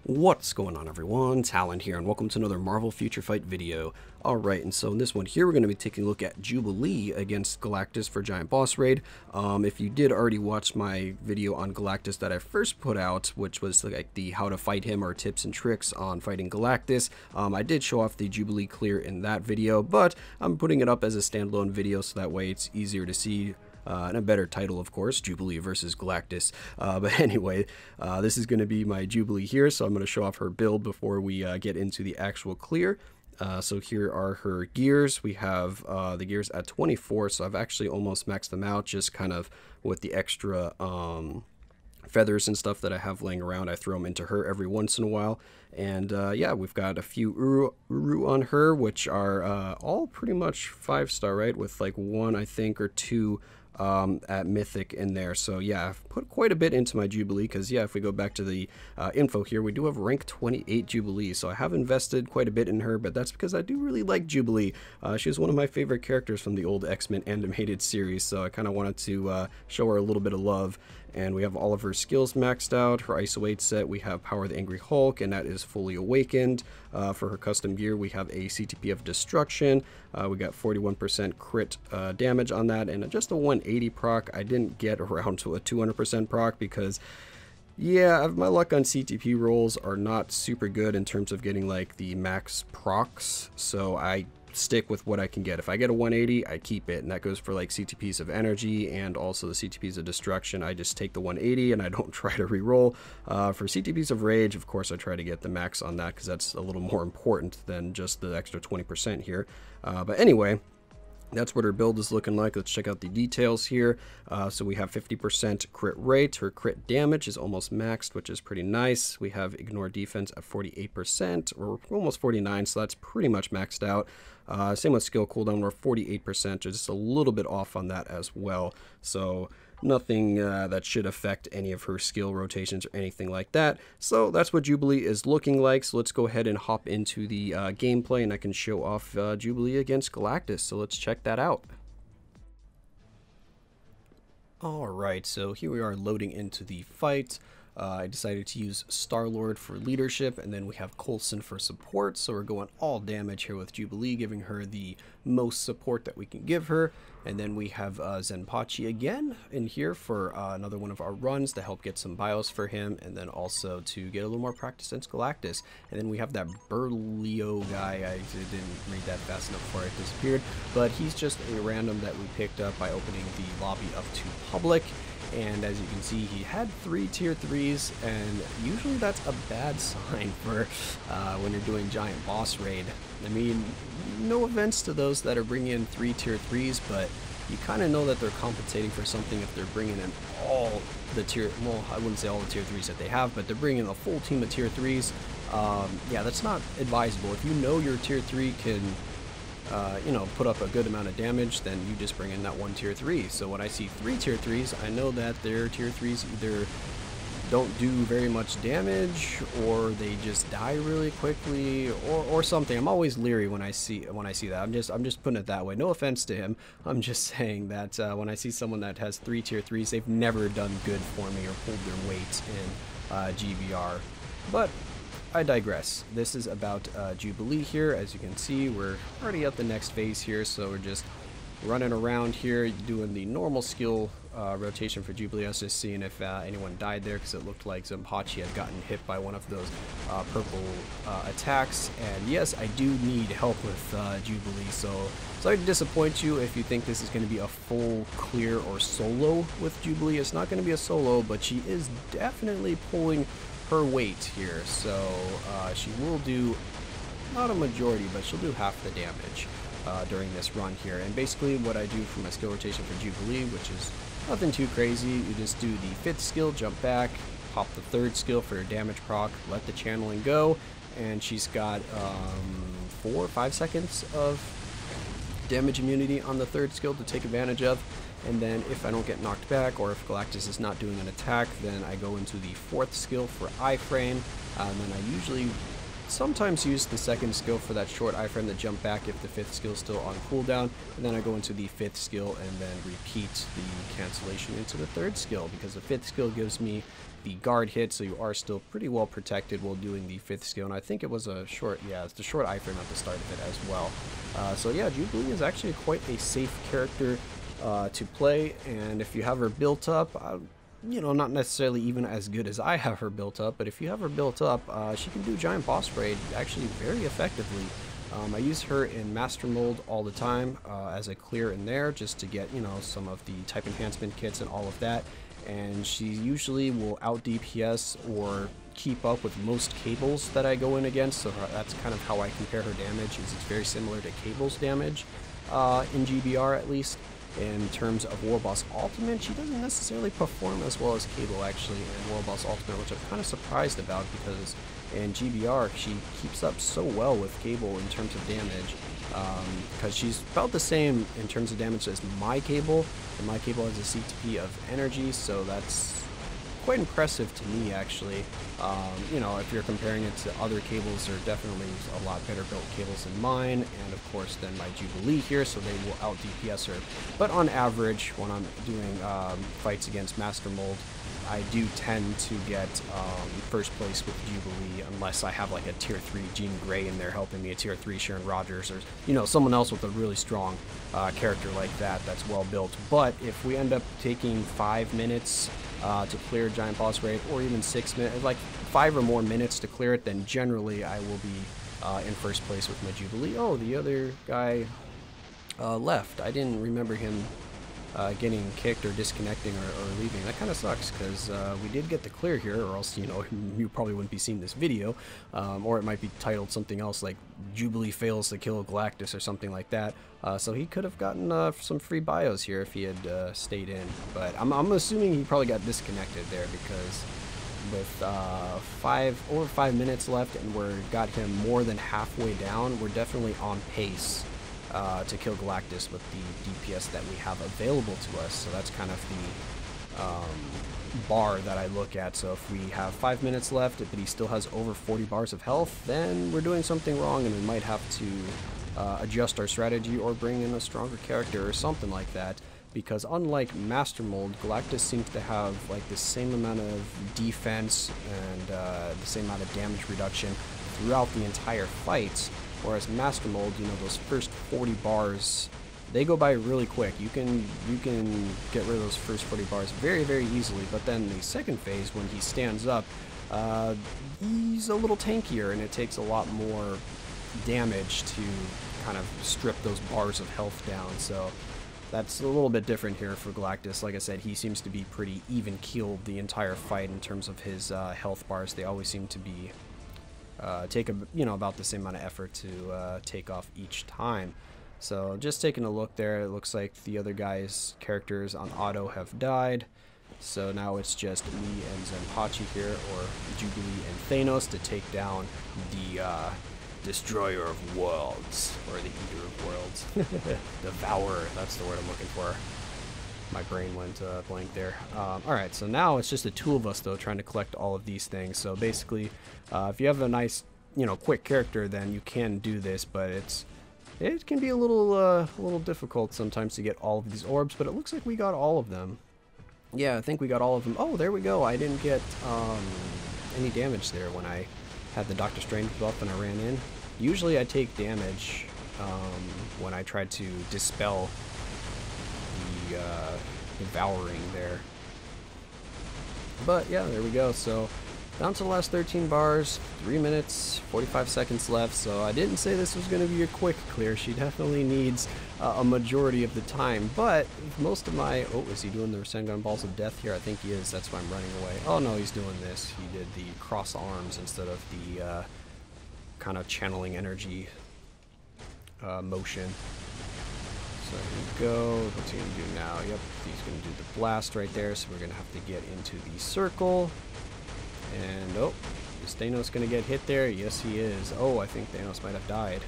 What's going on, everyone? Talen here, and welcome to another Marvel Future Fight video. Alright, and so in this one here, we're going to be taking a look at Jubilee against Galactus for Giant Boss Raid. If you did already watch my video on Galactus that I first put out, which was like the how to fight him or tips and tricks on fighting Galactus, I did show off the Jubilee clear in that video, but I'm putting it up as a standalone video so that way it's easier to see. And a better title, of course, Jubilee versus Galactus. But anyway, this is going to be my Jubilee here, so I'm going to show off her build before we get into the actual clear. So here are her gears. We have the gears at 24, so I've actually almost maxed them out, just kind of with the extra feathers and stuff that I have laying around. I throw them into her every once in a while. And yeah, we've got a few Uru on her, which are all pretty much 5-star, right? With like one, I think, or two at Mythic in there. So yeah, I've put quite a bit into my Jubilee because yeah, if we go back to the info here, we do have rank 28 Jubilee. So I have invested quite a bit in her, but that's because I do really like Jubilee. She was one of my favorite characters from the old X-Men animated series, so I kind of wanted to show her a little bit of love. And we have all of her skills maxed out. Her ISO 8 set, we have Power of the Angry Hulk, and that is fully awakened. For her custom gear, we have a CTP of Destruction. We got 41% crit damage on that, and just a 180 proc. I didn't get around to a 200% proc because, yeah, my luck on CTP rolls are not super good in terms of getting like the max procs, so I stick with what I can get. If I get a 180, I keep it, and that goes for like CTPs of energy and also the CTPs of destruction. I just take the 180 and I don't try to re-roll. For CTPs of rage, of course, I try to get the max on that because that's a little more important than just the extra 20% here. But anyway, that's what her build is looking like. Let's check out the details here. So we have 50% crit rate. Her crit damage is almost maxed, which is pretty nice. We have ignore defense at 48%, or almost 49, so that's pretty much maxed out. Same with skill cooldown, we're 48%, just a little bit off on that as well. So nothing that should affect any of her skill rotations or anything like that. So that's what Jubilee is looking like. So let's go ahead and hop into the gameplay, and I can show off Jubilee against Galactus. So let's check that out. Alright, so here we are loading into the fight. I decided to use Star-Lord for leadership, and then we have Coulson for support, so we're going all damage here with Jubilee, giving her the most support that we can give her. And then we have Zenpachi again in here for another one of our runs to help get some bios for him, and then also to get a little more practice against Galactus. And then we have that Berlio guy. I didn't read that fast enough before it disappeared, but he's just a random that we picked up by opening the lobby up to public. And as you can see, he had 3 tier 3s, and usually that's a bad sign for when you're doing giant boss raid. I mean, no offense to those that are bringing in 3 tier 3s, but you kind of know that they're compensating for something if they're bringing in all the tier, well, I wouldn't say all the tier 3s that they have, but they're bringing in a full team of tier 3s. Yeah, that's not advisable. If you know your tier 3 can you know, put up a good amount of damage, then you just bring in that 1 tier 3. So when I see 3 tier 3s, I know that their tier 3s either don't do very much damage, or they just die really quickly, or something. I'm always leery when I see that. I'm just putting it that way. No offense to him. I'm just saying that when I see someone that has 3 tier 3s, they've never done good for me or pulled their weight in GBR. But I digress. This is about Jubilee here. As you can see, we're already at the next phase here, so we're just running around here doing the normal skill rotation for Jubilee. I was just seeing if anyone died there, because it looked like Zenpachi had gotten hit by one of those purple attacks. And yes, I do need help with Jubilee, so sorry to disappoint you if you think this is going to be a full clear or solo with Jubilee. It's not going to be a solo, but she is definitely pulling her weight here, so she will do, not a majority, but she'll do half the damage during this run here. And basically what I do for my skill rotation for Jubilee, which is nothing too crazy, you just do the 5th skill, jump back, pop the 3rd skill for your damage proc, let the channeling go, and she's got 4 or 5 seconds of damage immunity on the 3rd skill to take advantage of. And then if I don't get knocked back, or if Galactus is not doing an attack, then I go into the 4th skill for iframe, and then I usually sometimes use the 2nd skill for that short iframe to jump back if the 5th skill is still on cooldown, and then I go into the 5th skill and then repeat the cancellation into the 3rd skill, because the 5th skill gives me the guard hit, so you are still pretty well protected while doing the 5th skill. And I think it was a short, yeah, it's the short iframe at the start of it as well. So yeah, Jubilee is actually quite a safe character to play, and if you have her built up, you know, not necessarily even as good as I have her built up, but if you have her built up, she can do giant boss raid actually very effectively. I use her in Master Mold all the time as a clear in there, just to get, you know, some of the type enhancement kits and all of that, and she usually will out DPS or keep up with most cables that I go in against, so that's kind of how I compare her damage. Is it's very similar to Cable's damage in GBR at least. In terms of Warboss Ultimate, she doesn't necessarily perform as well as Cable actually in Warboss Ultimate, which I'm kind of surprised about, because in GBR she keeps up so well with Cable in terms of damage, because she's about the same in terms of damage as my Cable, and my Cable has a CTP of energy, so that's quite impressive to me actually. You know, if you're comparing it to other Cables, there are definitely a lot better built Cables than mine, and of course then my Jubilee here, so they will out DPS her. But on average, when I'm doing fights against Master Mold, I do tend to get first place with Jubilee, unless I have like a tier 3 Jean Grey in there helping me, a tier 3 Sharon Rogers, or, you know, someone else with a really strong character like that that's well built. But if we end up taking 5 minutes to clear Giant Boss Raid, or even 6 minutes, like 5 or more minutes to clear it, then generally I will be in first place with my Jubilee. Oh, the other guy left. I didn't remember him getting kicked or disconnecting or leaving. That kind of sucks, because we did get the clear here, or else, you know, you probably wouldn't be seeing this video, or it might be titled something else like Jubilee fails to kill Galactus or something like that. So he could have gotten some free bios here if he had stayed in, but I'm assuming he probably got disconnected there, because with over 5 minutes left and we're got him more than halfway down, we're definitely on pace to kill Galactus with the DPS that we have available to us. So that's kind of the bar that I look at. So if we have 5 minutes left but he still has over 40 bars of health, then we're doing something wrong and we might have to adjust our strategy or bring in a stronger character or something like that. Because unlike Master Mold, Galactus seems to have like the same amount of defense and the same amount of damage reduction throughout the entire fight. Whereas Master Mold, you know, those first 40 bars, they go by really quick. You can get rid of those first 40 bars very, very easily. But then the second phase, when he stands up, he's a little tankier, and it takes a lot more damage to kind of strip those bars of health down. So that's a little bit different here for Galactus. Like I said, he seems to be pretty even-keeled the entire fight in terms of his health bars. They always seem to be take about the same amount of effort to take off each time. So just taking a look there, it looks like the other guys' characters on auto have died. So now it's just me and Zenpachi here, or Jubilee and Thanos, to take down the Destroyer of Worlds, or the Eater of Worlds. Devourer, that's the word I'm looking for. My brain went blank there. Alright, so now it's just the two of us, though, trying to collect all of these things. So basically, if you have a nice, quick character, then you can do this, but it can be a little difficult sometimes to get all of these orbs, but it looks like we got all of them. Yeah, I think we got all of them. Oh, there we go. I didn't get any damage there when I had the Doctor Strange buff and I ran in. Usually I take damage when I tried to dispel the devouring there. But yeah, there we go. So down to the last 13 bars, 3 minutes, 45 seconds left. So I didn't say this was going to be a quick clear. She definitely needs a majority of the time. But most of my... Oh, is he doing the Rasengan Balls of Death here? I think he is. That's why I'm running away. Oh no, he's doing this. He did the cross arms instead of the kind of channeling energy motion. So here we go. What's he going to do now? Yep, he's going to do the blast right there. So we're going to have to get into the circle. And, oh, is Thanos going to get hit there? Yes, he is. Oh, I think Thanos might have died.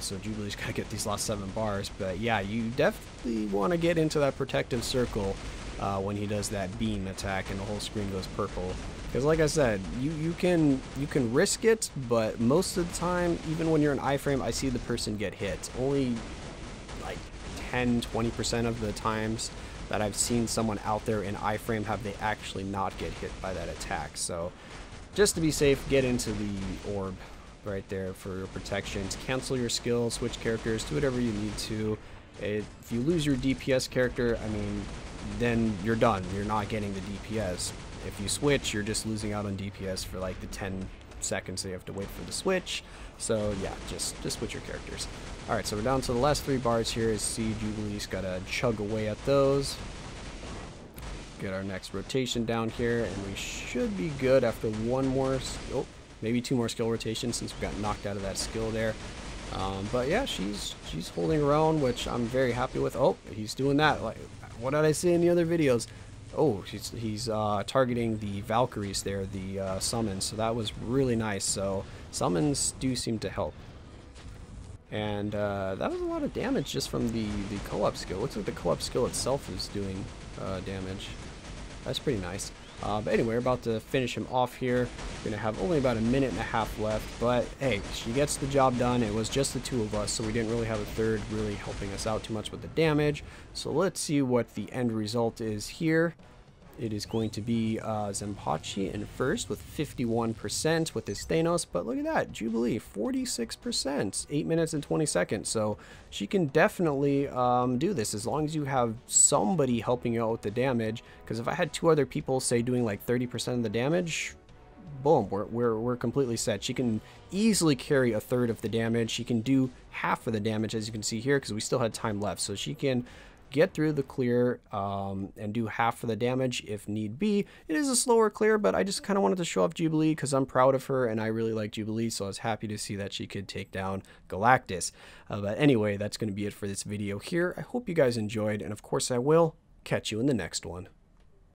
So Jubilee's got to get these last 7 bars. But yeah, you definitely want to get into that protective circle when he does that beam attack and the whole screen goes purple. Because like I said, you can risk it, but most of the time, even when you're in iframe, I see the person get hit. Only like 10-20% of the times that I've seen someone out there in iframe have they actually not get hit by that attack. So just to be safe, get into the orb right there for your protections. Cancel your skill, switch characters, do whatever you need to. If you lose your DPS character, I mean, then you're done. You're not getting the DPS. If you switch, you're just losing out on DPS for like the 10 seconds that you have to wait for the switch. So yeah, just switch your characters. Alright, so we're down to the last 3 bars here. As see, Jubilee's gotta chug away at those. Get our next rotation down here, and we should be good after one more, oh, maybe 2 more skill rotations since we got knocked out of that skill there. But yeah, she's holding her own, which I'm very happy with. Oh, he's doing that. Like, what did I say in the other videos? Oh, he's targeting the Valkyries there, the summons. So that was really nice. So summons do seem to help. And that was a lot of damage just from the co-op skill. Looks like the co-op skill itself is doing damage. That's pretty nice. But anyway, we're about to finish him off here. We're going to have only about a minute and a half left. But hey, she gets the job done. It was just the 2 of us, so we didn't really have a third really helping us out too much with the damage. So let's see what the end result is here. It is going to be Zempachi in first with 51% with his Thanos. But look at that, Jubilee, 46%, 8 minutes and 20 seconds. So she can definitely do this as long as you have somebody helping you out with the damage. Because if I had 2 other people, say, doing like 30% of the damage, boom, we're completely set. She can easily carry a third of the damage. She can do half of the damage, as you can see here, because we still had time left. So she can get through the clear and do half of the damage if need be. It is a slower clear, but I just kind of wanted to show off Jubilee because I'm proud of her and I really like Jubilee, so I was happy to see that she could take down Galactus. But anyway, that's going to be it for this video here. I hope you guys enjoyed, and of course I will catch you in the next one.